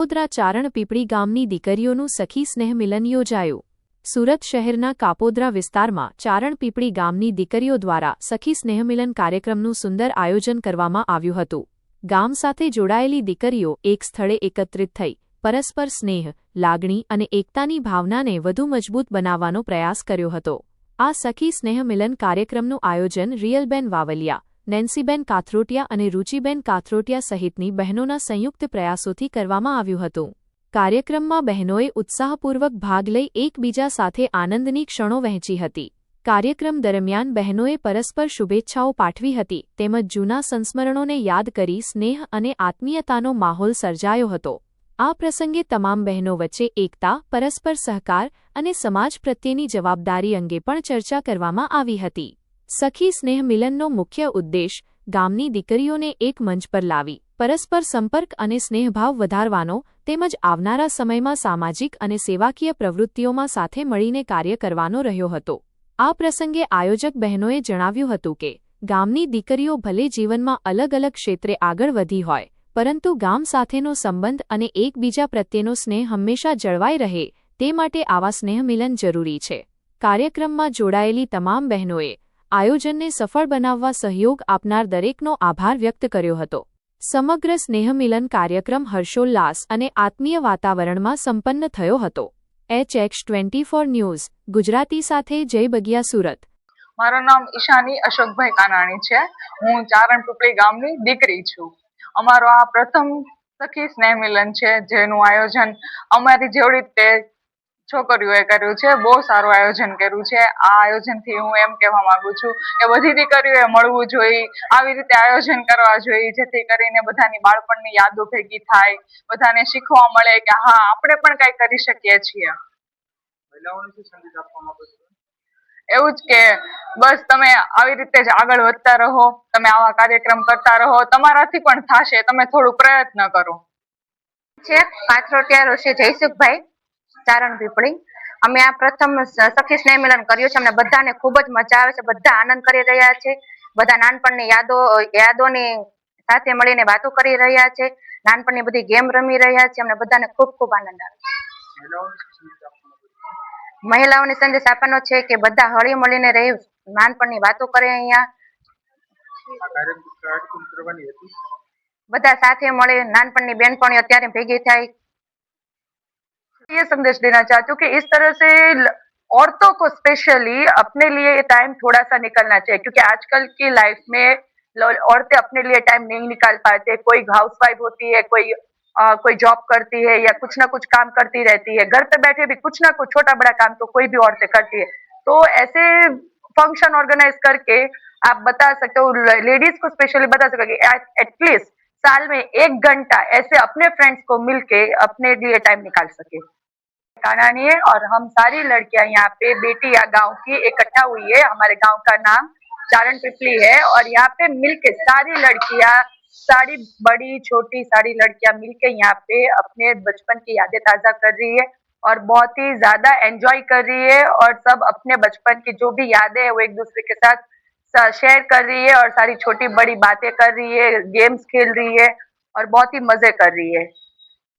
કાપોદ્રા ચારણ પીપળી ગામની દીકરીઓનું સખી સ્નેહ મિલન યોજાયું. સુરત શહેરના કાપોદ્રા વિસ્તારમાં ચારણ પીપળી ગામની દીકરીઓ દ્વારા સખી સ્નેહમિલન કાર્યક્રમનું સુંદર આયોજન કરવામાં આવ્યું હતું. ગામ સાથે જોડાયેલી દીકરીઓ એક સ્થળે એકત્રિત થઈ પરસ્પર સ્નેહ, લાગણી અને એકતાની ભાવનાને વધુ મજબૂત બનાવવાનો પ્રયાસ કર્યો હતો. આ સખી સ્નેહમિલન કાર્યક્રમનું આયોજન રિયલબેન વાવલિયા, નેન્સીબેન કાથરોટિયા અને રુચિબેન કાથરોટિયા સહિતની બહેનોના સંયુક્ત પ્રયાસોથી કરવામાં આવ્યું હતું. કાર્યક્રમમાં બહેનોએ ઉત્સાહપૂર્વક ભાગ લઈ એકબીજા સાથે આનંદની ક્ષણો વહેંચી હતી. કાર્યક્રમ દરમિયાન બહેનોએ પરસ્પર શુભેચ્છાઓ પાઠવી હતી તેમજ જૂના સંસ્મરણોને યાદ કરી સ્નેહ અને આત્મીયતાનો માહોલ સર્જાયો હતો. આ પ્રસંગે તમામ બહેનો વચ્ચે એકતા, પરસ્પર સહકાર અને સમાજ પ્રત્યેની જવાબદારી અંગે પણ ચર્ચા કરવામાં આવી હતી. સખી સ્નેહ મિલનનો મુખ્ય ઉદ્દેશ ગામની દીકરીઓને એક મંચ પર લાવી પરસ્પર સંપર્ક અને સ્નેહભાવ વધારવાનો તેમજ આવનારા સમયમાં સામાજિક અને સેવાકીય પ્રવૃત્તિઓમાં સાથે મળીને કાર્ય કરવાનો રહ્યો હતો. આ પ્રસંગે આયોજક બહેનોએ જણાવ્યું હતું કે ગામની દીકરીઓ ભલે જીવનમાં અલગ અલગ ક્ષેત્રે આગળ વધી હોય પરંતુ ગામ સાથેનો સંબંધ અને એકબીજા પ્રત્યેનો સ્નેહ હંમેશા જળવાઈ રહે તે માટે આવા સ્નેહમિલન જરૂરી છે. કાર્યક્રમમાં જોડાયેલી તમામ બહેનોએ આયોજનને સફળ બનાવવા સહયોગ આપનાર દરેકનો આભાર વ્યક્ત કર્યો હતો. સમગ્ર સ્નેહમિલન કાર્યક્રમ હર્ષોલ્લાસ અને આત્મીય વાતાવરણમાં સંપન્ન થયો હતો. HX24 ન્યૂઝ ગુજરાતી સાથે જય બગિયા, સુરત. મારું નામ ઈશાની અશોકભાઈ કાનાણી છે. હું ચારણ પીપળી ગામની દીકરી છું. અમારો આ પ્રથમ સખી સ્નેહ મિલન છે જેનું આયોજન અમારી જેવડી તે છોકરીઓએ કર્યું છે. બહુ સારું આયોજન કર્યું છે. આ આયોજનથી હું એમ કહેવા માંગુ છું કે બધી દીકરીઓએ મળવું જોઈએ, આવી રીતે આયોજન કરવા જોઈએ જેથી કરીને બધાની બાળપણની યાદો ભેગી થાય, બધાને શીખવા મળે કે હા આપણે પણ કઈ કરી શકીએ છીએ. એવું જ કે બસ તમે આવી રીતે જ આગળ વધતા રહો, તમે આવા કાર્યક્રમ કરતા રહો, તમારાથી પણ થશે, તમે થોડું પ્રયત્ન કરો. કાથરોટિયા ઋષિ જયસુખભાઈ, ચારણ પીપળી. અમે આ પ્રથમ સખી સ્નેહ મિલન કર્યું છે. અમને બધાને ખૂબ જ મજા આવે છે. બધા આનંદ કરી રહ્યા છે. બધા નાનપણની યાદોની સાથે મળીને વાતો કરી રહ્યા છે. નાનપણની બધી ગેમ રમી રહ્યા છે. અમને બધાને ખૂબ ખૂબ આનંદ આવે છે. મહિલાઓને સંદેશ આપવાનો છે કે બધા હળી મળીને રહી નાનપણની વાતો કરે. અહીંયા બધા સાથે મળે, નાનપણની બેનપણીઓ અત્યારે ભેગી થાય. ये संदेश देना चाहती हूँ कि इस तरह से औरतों को स्पेशली अपने लिए टाइम थोड़ा सा निकलना चाहिए क्योंकि आजकल की लाइफ में औरतें अपने लिए टाइम नहीं निकाल पाते. कोई हाउसवाइफ होती है, कोई जॉब करती है या कुछ ना कुछ काम करती रहती है. घर पे बैठे भी कुछ ना कुछ छोटा बड़ा काम तो कोई भी औरतें करती है. तो ऐसे फंक्शन ऑर्गेनाइज करके आप बता सकते हो, लेडीज को स्पेशली बता सकते हो एटलीस्ट साल में 1 घंटा ऐसे अपने फ्रेंड्स को मिलके अपने लिए टाइम निकाल सके. कानानी है और हम सारी लड़कियां यहाँ पे बेटी या गांव की इकट्ठा हुई है. हमारे गांव का नाम चारण पीपली है और यहाँ पे मिलके सारी लड़कियां, सारी बड़ी छोटी सारी लड़कियां मिलके यहाँ पे अपने बचपन की यादें ताजा कर रही है और बहुत ही ज्यादा एंजॉय कर रही है और सब अपने बचपन की जो भी यादें है वो एक दूसरे के साथ शेयर कर रही है और सारी छोटी बड़ी बातें कर रही है, गेम्स खेल रही है और बहुत ही मजे कर रही है.